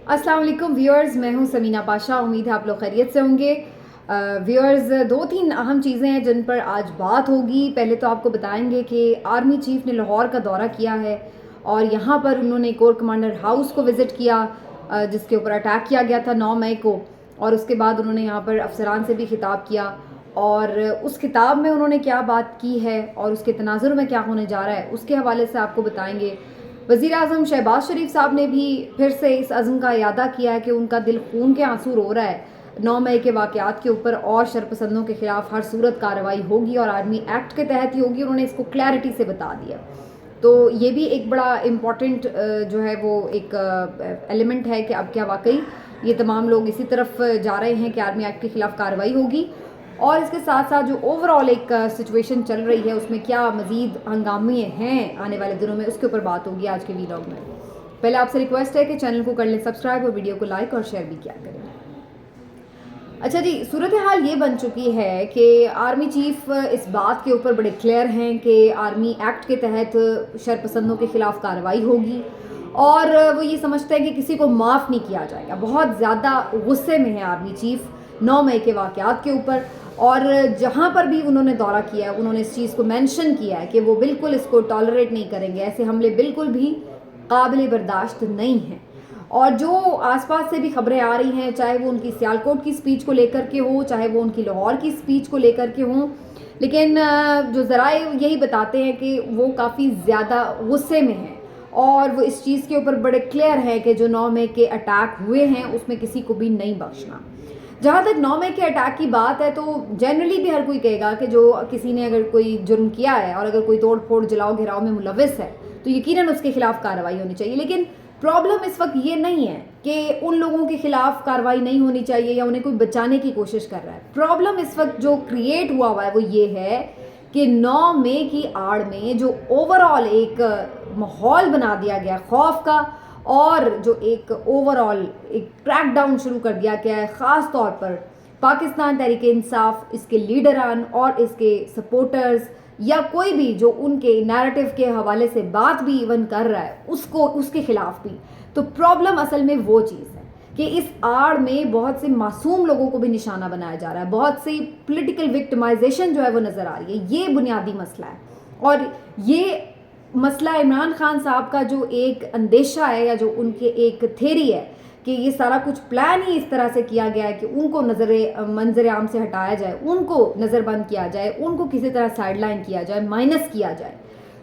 अस्सलाम वालेकुम व्यूअर्स, मैं हूं समीना पाशा। उम्मीद है आप लोग खैरियत से होंगे। व्यूअर्स, 2-3 अहम चीज़ें हैं जिन पर आज बात होगी। पहले तो आपको बताएंगे कि आर्मी चीफ ने लाहौर का दौरा किया है और यहाँ पर उन्होंने कोर कमांडर हाउस को विज़िट किया, जिसके ऊपर अटैक किया गया था 9 मई को। और उसके बाद उन्होंने यहाँ पर अफसरान से भी खिताब किया और उस खिताब में उन्होंने क्या बात की है और उसके तनाजुर में क्या होने जा रहा है, उसके हवाले से आपको बताएंगे। वज़ीर आज़म शहबाज शरीफ साहब ने भी फिर से इस अज़्म का इयादा किया है कि उनका दिल खून के आंसू रो रहा है 9 मई के वाक़यात के ऊपर और शरपसंदों के ख़िलाफ़ हर सूरत कार्रवाई होगी और आर्मी एक्ट के तहत ही होगी। उन्होंने इसको क्लैरिटी से बता दिया। तो ये भी एक बड़ा इम्पॉर्टेंट जो है वो एक एलिमेंट है कि अब क्या वाकई ये तमाम लोग इसी तरफ जा रहे हैं कि आर्मी एक्ट के ख़िलाफ़ कार्रवाई होगी। और इसके साथ साथ जो ओवरऑल एक सिचुएशन चल रही है उसमें क्या मज़ीद हंगामे हैं आने वाले दिनों में, उसके ऊपर बात होगी आज के वीलॉग में। पहले आपसे रिक्वेस्ट है कि चैनल को कर लें सब्सक्राइब और वीडियो को लाइक और शेयर भी किया करें। अच्छा जी, सूरत हाल ये बन चुकी है कि आर्मी चीफ इस बात के ऊपर बड़े क्लियर हैं कि आर्मी एक्ट के तहत शरपसंदों के ख़िलाफ़ कार्रवाई होगी और वो ये समझते हैं कि किसी को माफ़ नहीं किया जाएगा। बहुत ज़्यादा गुस्से में है आर्मी चीफ 9 मई के वाक़यात के ऊपर। और जहाँ पर भी उन्होंने दौरा किया है उन्होंने इस चीज़ को मेंशन किया है कि वो बिल्कुल इसको टॉलरेट नहीं करेंगे, ऐसे हमले बिल्कुल भी काबिल बर्दाश्त नहीं हैं। और जो आसपास से भी खबरें आ रही हैं, चाहे वो उनकी सियालकोट की स्पीच को लेकर के हो, चाहे वो उनकी लाहौर की स्पीच को लेकर के हों, लेकिन जो ज़राए यही बताते हैं कि वो काफ़ी ज़्यादा गुस्से में हैं और वो इस चीज़ के ऊपर बड़े क्लियर है कि जो 9 मई के अटैक हुए हैं उसमें किसी को भी नहीं बख्शना। जहाँ तक 9 मई के अटैक की बात है तो जनरली भी हर कोई कहेगा कि जो किसी ने अगर कोई जुर्म किया है और अगर कोई तोड़ फोड़ जलाओ घिराव में मुलविस है तो यकीनन उसके खिलाफ कार्रवाई होनी चाहिए। लेकिन प्रॉब्लम इस वक्त ये नहीं है कि उन लोगों के खिलाफ कार्रवाई नहीं होनी चाहिए या उन्हें कोई बचाने की कोशिश कर रहा है। प्रॉब्लम इस वक्त जो क्रिएट हुआ है वो ये है कि 9 मई की आड़ में जो ओवरऑल एक माहौल बना दिया गया खौफ का और जो एक ओवरऑल एक क्रैक डाउन शुरू कर दिया गया है, ख़ास तौर पर पाकिस्तान तहरीक इंसाफ, इसके लीडरान और इसके सपोर्टर्स या कोई भी जो उनके नैरेटिव के हवाले से बात भी इवन कर रहा है उसको उसके खिलाफ भी। तो प्रॉब्लम असल में वो चीज़ है कि इस आड़ में बहुत से मासूम लोगों को भी निशाना बनाया जा रहा है, बहुत सी पॉलिटिकल विक्टिमाइजेशन जो है वो नज़र आ रही है। ये बुनियादी मसला है और ये मसला इमरान खान साहब का जो एक अंदेशा है या जो उनके एक थेरी है कि ये सारा कुछ प्लान ही इस तरह से किया गया है कि उनको मंजर आम से हटाया जाए, उनको नज़रबंद किया जाए, उनको किसी तरह साइडलाइन किया जाए, माइनस किया जाए।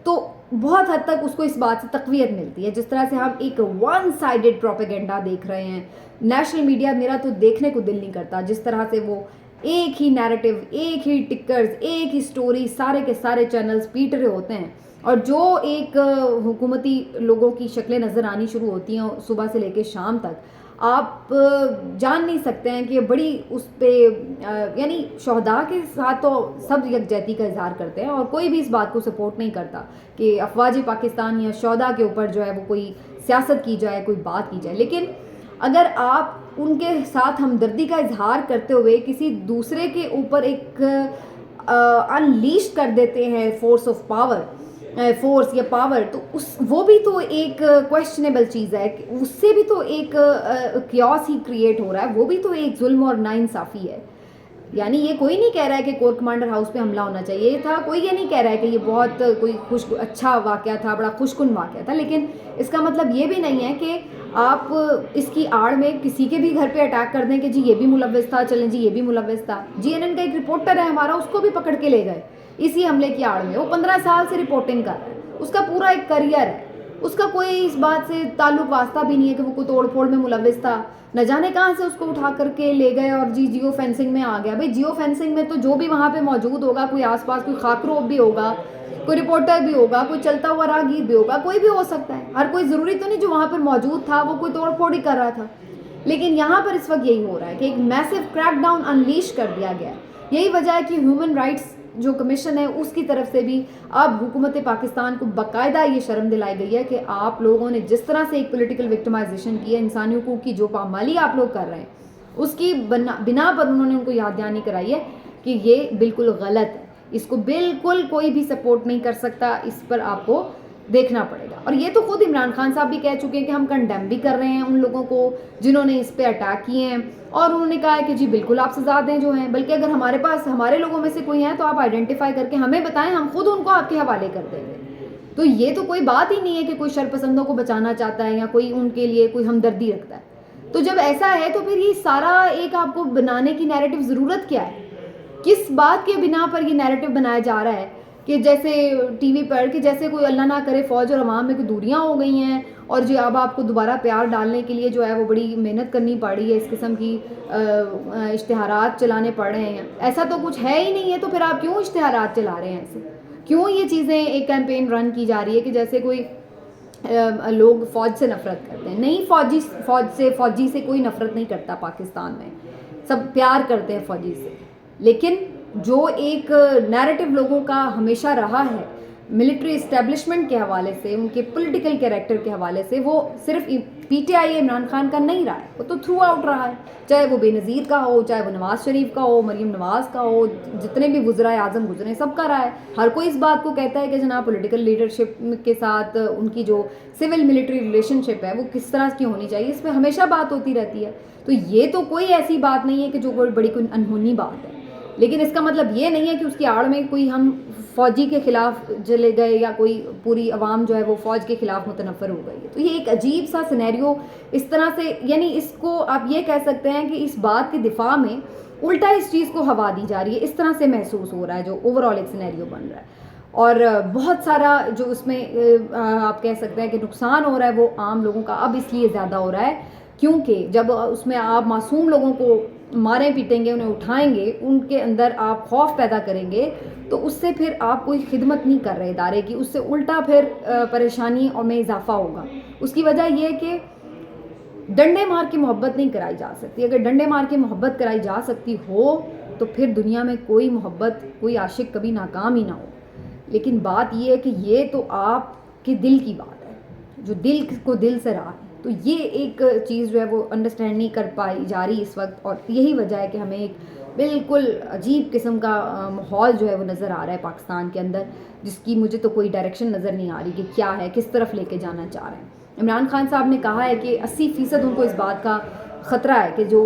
तो बहुत हद तक उसको इस बात से तक़वियत मिलती है। जिस तरह से हम एक वन साइडेड प्रोपेगेंडा देख रहे हैं नेशनल मीडिया, मेरा तो देखने को दिल नहीं करता। जिस तरह से वो एक ही नैरेटिव, एक ही टिक्कर्स, एक ही स्टोरी, सारे के सारे चैनल्स पीट रहे होते हैं और जो एक हुकूमती लोगों की शक्लें नज़र आनी शुरू होती हैं सुबह से लेकर शाम तक, आप जान नहीं सकते हैं कि बड़ी उस पर यानी शहदा के साथ तो सब यकजहती का इजहार करते हैं और कोई भी इस बात को सपोर्ट नहीं करता कि अफवाज पाकिस्तान या शहदा के ऊपर जो है वो कोई सियासत की जाए, कोई बात की जाए। लेकिन अगर आप उनके साथ हमदर्दी का इजहार करते हुए किसी दूसरे के ऊपर एक अनलीश कर देते हैं फोर्स ऑफ पावर, फोर्स या पावर, तो वो भी तो एक क्वेश्चनेबल चीज़ है। उससे भी तो एक क्योस ही क्रिएट हो रहा है, वो भी तो एक जुल्म और नाइंसाफ़ी है। यानी ये कोई नहीं कह रहा है कि कोर कमांडर हाउस पे हमला होना चाहिए था, कोई ये नहीं कह रहा है कि ये बहुत कोई अच्छा वाक़या था, बड़ा खुशकुन वाक़या था, लेकिन इसका मतलब ये भी नहीं है कि आप इसकी आड़ में किसी के भी घर पे अटैक कर दें कि जी ये भी मुलव्विस था, चलें जी ये भी मुलव्विस था। जीएनएन का एक रिपोर्टर है हमारा, उसको भी पकड़ के ले गए इसी हमले की आड़ में। वो 15 साल से रिपोर्टिंग कर रहा है, उसका पूरा एक करियर है, उसका कोई इस बात से ताल्लुक वास्ता भी नहीं है कि वो कोई तोड़ फोड़ में मुलव्विस था। न जाने कहाँ से उसको उठा करके ले गए और जी जियो फेंसिंग में आ गया। भाई जियो फेंसिंग में तो जो भी वहाँ पे मौजूद होगा, कोई आसपास कोई खाकरोब भी होगा, कोई रिपोर्टर भी होगा, कोई चलता हुआ राहगीर भी होगा, कोई भी हो सकता है। हर कोई ज़रूरी तो नहीं जो वहाँ पर मौजूद था वो कोई तोड़ फोड़ ही कर रहा था। लेकिन यहाँ पर इस वक्त यही हो रहा है कि एक मैसिव क्रैकडाउन अनलीश कर दिया गया है। यही वजह है कि ह्यूमन राइट्स जो कमीशन है उसकी तरफ से भी अब हुकूमत पाकिस्तान को बाकायदा ये शर्म दिलाई गई है कि आप लोगों ने जिस तरह से एक पॉलिटिकल विक्टिमाइजेशन की है, इंसानी हकूक़ की जो पामाली आप लोग कर रहे हैं उसकी बिना पर उन्होंने उनको याद दहानी कराई है कि ये बिल्कुल गलत है। इसको बिल्कुल कोई भी सपोर्ट नहीं कर सकता, इस पर आपको देखना पड़ेगा। और ये तो खुद इमरान खान साहब भी कह चुके हैं कि हम कंडेम भी कर रहे हैं उन लोगों को जिन्होंने इस पे अटैक किए हैं, और उन्होंने कहा है कि जी बिल्कुल आप सजा दें जो हैं, बल्कि अगर हमारे पास हमारे लोगों में से कोई है तो आप आइडेंटिफाई करके हमें बताएं, हम खुद उनको आपके हवाले कर देंगे। तो ये तो कोई बात ही नहीं है कि कोई शरपसंदों को बचाना चाहता है या कोई उनके लिए कोई हमदर्दी रखता है। तो जब ऐसा है तो फिर ये सारा एक आपको बनाने की नैरेटिव ज़रूरत क्या है? किस बात के बिना पर ये नैरेटिव बनाया जा रहा है कि जैसे टीवी पर कि जैसे कोई अल्लाह ना करे फ़ौज और अवाम में कोई दूरियां हो गई हैं और जो अब आपको दोबारा प्यार डालने के लिए जो है वो बड़ी मेहनत करनी पड़ रही है, इस किस्म की इश्तिहारात चलाने पड़ रहे हैं। ऐसा तो कुछ है ही नहीं है, तो फिर आप क्यों इश्तिहारात चला रहे हैं? ऐसे क्यों ये चीज़ें एक कैंपेन रन की जा रही है कि जैसे कोई लोग फ़ौज से नफ़रत करते हैं? नहीं, फ़ौजी से कोई नफ़रत नहीं करता पाकिस्तान में, सब प्यार करते हैं फ़ौजी से। लेकिन जो एक नैरेटिव लोगों का हमेशा रहा है मिलिट्री इस्टेब्लिशमेंट के हवाले से, उनके पॉलिटिकल कैरेक्टर के हवाले से, वो सिर्फ पीटीआई इमरान खान का नहीं रहा है, वो तो थ्रू आउट रहा है। चाहे वो बेनज़ीर का हो, चाहे वो नवाज़ शरीफ का हो, मरीम नवाज़ का हो, जितने भी वज़राए आज़म गुजरे सबका रहा है। हर कोई इस बात को कहता है कि जनाब पॉलिटिकल लीडरशिप के साथ उनकी जो सिविल मिलिट्री रिलेशनशिप है वो किस तरह की होनी चाहिए, इस पर हमेशा बात होती रहती है। तो ये तो कोई ऐसी बात नहीं है कि जो कोई बड़ी कोई अनहोनी बात है। लेकिन इसका मतलब ये नहीं है कि उसकी आड़ में कोई हम फ़ौजी के ख़िलाफ़ चले गए या कोई पूरी अवाम जो है वो फ़ौज के ख़िलाफ़ मुतनफ़र हो गई है। तो ये एक अजीब सा सिनेरियो इस तरह से, यानी इसको आप ये कह सकते हैं कि इस बात के दिफा में उल्टा इस चीज़ को हवा दी जा रही है, इस तरह से महसूस हो रहा है जो ओवरऑल एक सिनेरियो बन रहा है। और बहुत सारा जो उसमें आप कह सकते हैं कि नुकसान हो रहा है वो आम लोगों का अब इसलिए ज़्यादा हो रहा है क्योंकि जब उसमें आप मासूम लोगों को मारें पीटेंगे, उन्हें उठाएंगे, उनके अंदर आप खौफ पैदा करेंगे, तो उससे फिर आप कोई खिदमत नहीं कर रहे इदारे की, उससे उल्टा फिर परेशानी और में इजाफा होगा। उसकी वजह यह है कि डंडे मार के मोहब्बत नहीं कराई जा सकती। अगर डंडे मार के मोहब्बत कराई जा सकती हो तो फिर दुनिया में कोई मोहब्बत, कोई आशिक कभी नाकाम ही ना हो। लेकिन बात यह है कि ये तो आपके दिल की बात है, जो दिल को दिल से रहा है। तो ये एक चीज़ जो है वो अंडरस्टैंड नहीं कर पाई जा रही इस वक्त, और यही वजह है कि हमें एक बिल्कुल अजीब किस्म का माहौल जो है वो नज़र आ रहा है पाकिस्तान के अंदर, जिसकी मुझे तो कोई डायरेक्शन नज़र नहीं आ रही कि क्या है, किस तरफ लेके जाना चाह रहे हैं। इमरान खान साहब ने कहा है कि 80% उनको इस बात का ख़तरा है कि जो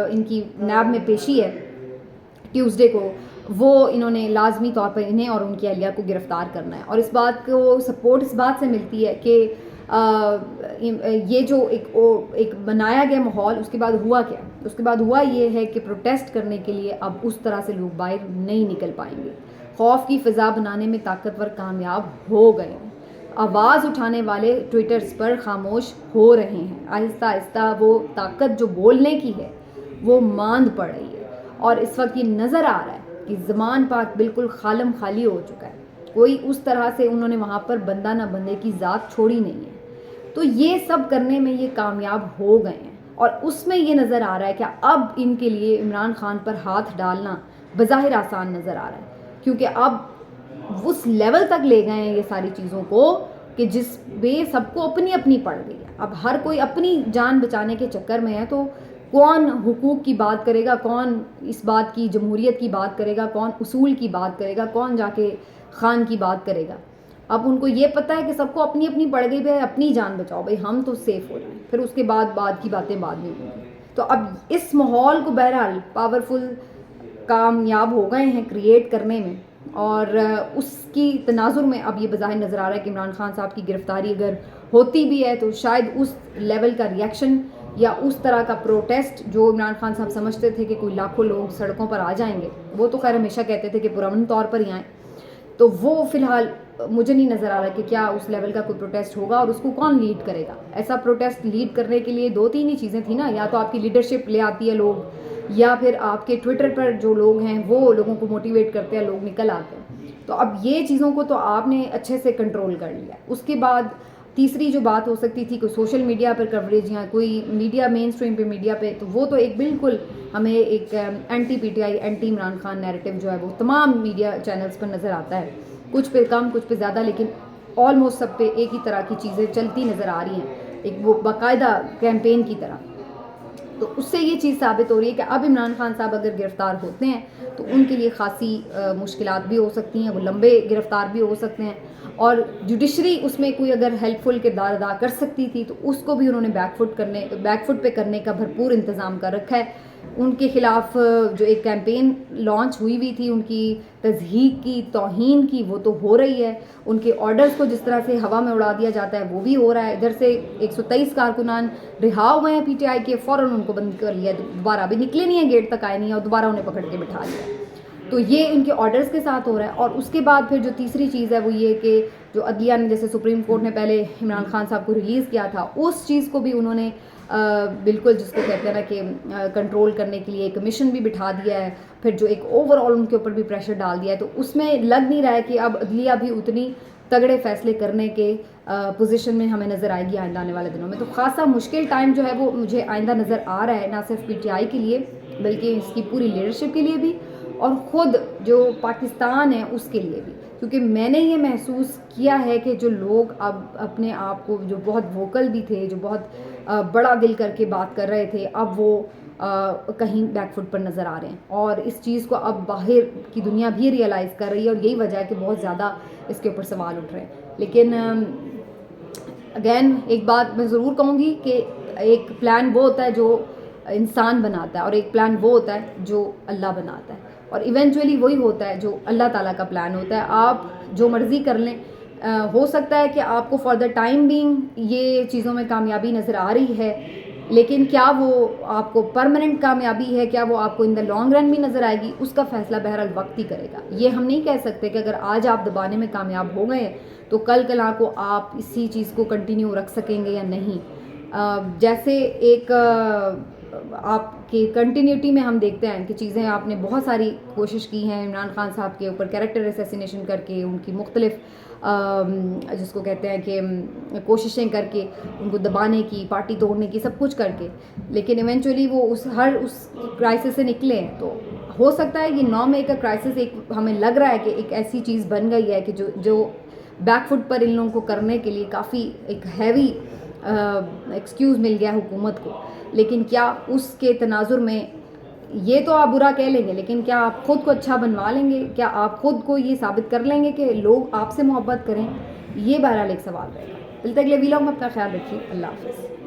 इनकी नैब में पेशी है ट्यूसडे को, वो इन्होंने लाजमी तौर पर इन्हें और उनकी अहलिया को गिरफ़्तार करना है। और इस बात को सपोर्ट इस बात से मिलती है कि ये जो एक बनाया गया माहौल, उसके बाद हुआ क्या? उसके बाद हुआ ये है कि प्रोटेस्ट करने के लिए अब उस तरह से लोग बाहर नहीं निकल पाएंगे। खौफ की फ़िज़ा बनाने में ताकतवर कामयाब हो गए हैं। आवाज़ उठाने वाले ट्विटर्स पर खामोश हो रहे हैं। आहिस्ता आहिस्ता वो ताकत जो बोलने की है वो मांद पड़ रही है, और इस वक्त ये नज़र आ रहा है कि ज़मान पाक बिल्कुल खालम खाली हो चुका है। कोई उस तरह से उन्होंने वहाँ पर बंदा ना बंदे की ज़ात छोड़ी नहीं है। तो ये सब करने में ये कामयाब हो गए हैं, और उसमें ये नज़र आ रहा है कि अब इनके लिए इमरान खान पर हाथ डालना बज़ाहिर आसान नज़र आ रहा है, क्योंकि अब उस लेवल तक ले गए हैं ये सारी चीज़ों को कि जिस पे सबको अपनी अपनी पड़ गई है। अब हर कोई अपनी जान बचाने के चक्कर में है, तो कौन हुकूक की बात करेगा, कौन इस बात की जमहूरियत की बात करेगा, कौन उसूल की बात करेगा, कौन जाके खान की बात करेगा। अब उनको ये पता है कि सबको अपनी अपनी पड़ गई है, अपनी जान बचाओ भाई, हम तो सेफ हो जाएं, फिर उसके बाद की बातें बाद में होंगी। तो अब इस माहौल को बहरहाल पावरफुल कामयाब हो गए हैं क्रिएट करने में, और उसकी तनाजुर में अब ये बज़ाहिर नज़र आ रहा है कि इमरान खान साहब की गिरफ़्तारी अगर होती भी है तो शायद उस लेवल का रिएक्शन या उस तरह का प्रोटेस्ट जो इमरान खान साहब समझते थे कि कोई लाखों लोग सड़कों पर आ जाएंगे, वो तो खैर हमेशा कहते थे कि पुरअमन तौर पर ही आएँ, तो वो फ़िलहाल मुझे नहीं नज़र आ रहा कि क्या उस लेवल का कोई प्रोटेस्ट होगा, और उसको कौन लीड करेगा। ऐसा प्रोटेस्ट लीड करने के लिए 2-3 ही चीज़ें थी ना, या तो आपकी लीडरशिप ले आती है लोग, या फिर आपके ट्विटर पर जो लोग हैं वो लोगों को मोटिवेट करते हैं, लोग निकल आते हैं। तो अब ये चीज़ों को तो आपने अच्छे से कंट्रोल कर लिया। उसके बाद तीसरी जो बात हो सकती थी, कोई सोशल मीडिया पर कवरेज या कोई मीडिया मेन स्ट्रीम पे मीडिया पे, तो वो तो एक बिल्कुल हमें एक anti PTI anti Imran Khan narrative जो है वो तमाम मीडिया चैनल्स पर नज़र आता है, कुछ पे कम कुछ पे ज़्यादा, लेकिन ऑलमोस्ट सब पे एक ही तरह की चीज़ें चलती नज़र आ रही हैं, एक वो बाकायदा कैंपेन की तरह। تو اس سے یہ چیز ثابت ہو رہی ہے کہ اب عمران خان صاحب اگر گرفتار ہوتے ہیں تو ان کے لیے خاصی مشکلات بھی ہو سکتی ہیں، وہ لمبے گرفتار بھی ہو سکتے ہیں، اور جوڈیشری اس میں کوئی اگر ہیلپ فل کردار ادا کر سکتی تھی تو اس کو بھی انہوں نے بیک فٹ پہ کرنے کا بھرپور انتظام کر رکھا ہے۔ ان کے خلاف جو ایک کیمپین لانچ ہوئی تھی ان کی تضحیک کی، توہین کی، وہ تو ہو رہی ہے۔ ان کے آرڈرز کو جس طرح سے ہوا میں اڑا دیا جاتا ہے وہ بھی ہو رہا ہے۔ ادھر سے 123 کارکنان رہا ہوئے ہیں پی ٹی آئی کے، فوراً ان کو بند کر لیا، دوبارہ ابھی نکلے نہیں ہیں، گیٹ تک آئے نہیں ہیں، اور دوبارہ انہیں پکڑ کے بٹھا لیا۔ تو یہ ان کے آرڈرز کے ساتھ ہو رہا ہے۔ اور اس کے بعد پھر جو تیسری چیز ہے وہ یہ کہ جو عدلیہ نے، جیسے سپریم کورٹ نے پہلے عمران خان صاحب کو ریلیز کیا تھا، اس چیز کو بھی انہوں نے بالکل جس کو کہتے ہیں نا کہ کنٹرول کرنے کے لیے ایک کمیشن بھی بٹھا دیا ہے، پھر جو ایک اوور آل ان کے اوپر بھی پریشر ڈال دیا ہے۔ تو اس میں لگ نہیں رہا ہے کہ اب عدلیہ بھی اتنی تگڑے فیصلے کرنے کے پوزیشن میں ہمیں نظر آئے گی آئندہ آنے والے دنوں میں۔ تو خاصا مشکل ٹائم جو ہے وہ مجھے آئندہ نظر آ رہا ہے، نہ صرف پی ٹی آئی کے لیے بلکہ اس کی پوری لیڈرشپ کے لیے بھی، اور خود جو پاکستان ہے اس کے لیے بھی، کیونکہ میں نے یہ محسوس کیا ہے کہ جو لوگ اب اپنے آپ کو جو بہت ووکل بھی تھے، جو بہت بڑا دل کر کے بات کر رہے تھے، اب وہ کہیں بیک فٹ پر نظر آ رہے ہیں، اور اس چیز کو اب باہر کی دنیا بھی ریئلائز کر رہی ہے، اور یہی وجہ ہے کہ بہت زیادہ اس کے اوپر سوال اٹھ رہے ہیں۔ لیکن اگین ایک بات میں ضرور کہوں گی کہ ایک پلان وہ ہوتا ہے جو انسان بناتا ہے، اور ایک پلان وہ ہوتا ہے جو اللہ بناتا ہے، اور ایونچولی وہی ہوتا ہے جو اللہ تعالیٰ کا پلان ہوتا ہے۔ آپ جو مرضی کر لیں، ہو سکتا ہے کہ آپ کو فار دا ٹائم بینگ یہ چیزوں میں کامیابی نظر آ رہی ہے، لیکن کیا وہ آپ کو پرماننٹ کامیابی ہے، کیا وہ آپ کو ان دا لانگ رن بھی نظر آئے گی، اس کا فیصلہ بہرحال وقت ہی کرے گا۔ یہ ہم نہیں کہہ سکتے کہ اگر آج آپ دبانے میں کامیاب ہو گئے تو کل کلا کو آپ اسی چیز کو کنٹینیو رکھ سکیں گے یا نہیں۔ جیسے ایک آپ کی کنٹینیوٹی میں ہم دیکھتے ہیں کہ چیزیں آپ نے بہت ساری کوشش کی ہیں عمران خان صاحب کے اوپر کیریکٹر اسیسینیشن کر کے، ان کی مختلف جس کو کہتے ہیں کہ کوششیں کر کے ان کو دبانے کی، پارٹی توڑنے کی، سب کچھ کر کے، لیکن ایونچولی وہ اس کرائسس سے نکلے ہیں۔ تو ہو سکتا ہے یہ نو میکر کرائسس ایک ہمیں لگ رہا ہے کہ ایک ایسی چیز بن گئی ہے کہ جو بیک فٹ پر ان لوگوں کو کرنے کے لیے کافی ایک ہیوی ایکسکیوز مل گیا حکومت کو، لیکن کیا اس کے تناظر میں یہ تو آپ برا کہہ لیں گے، لیکن کیا آپ خود کو اچھا بنوا لیں گے؟ کیا آپ خود کو یہ ثابت کر لیں گے کہ لوگ آپ سے محبت کریں؟ یہ بہرحال ایک سوال رہے گا۔ تب تک کے لیے ویلاگ میں اپنا خیال رکھیے۔ اللہ حافظ۔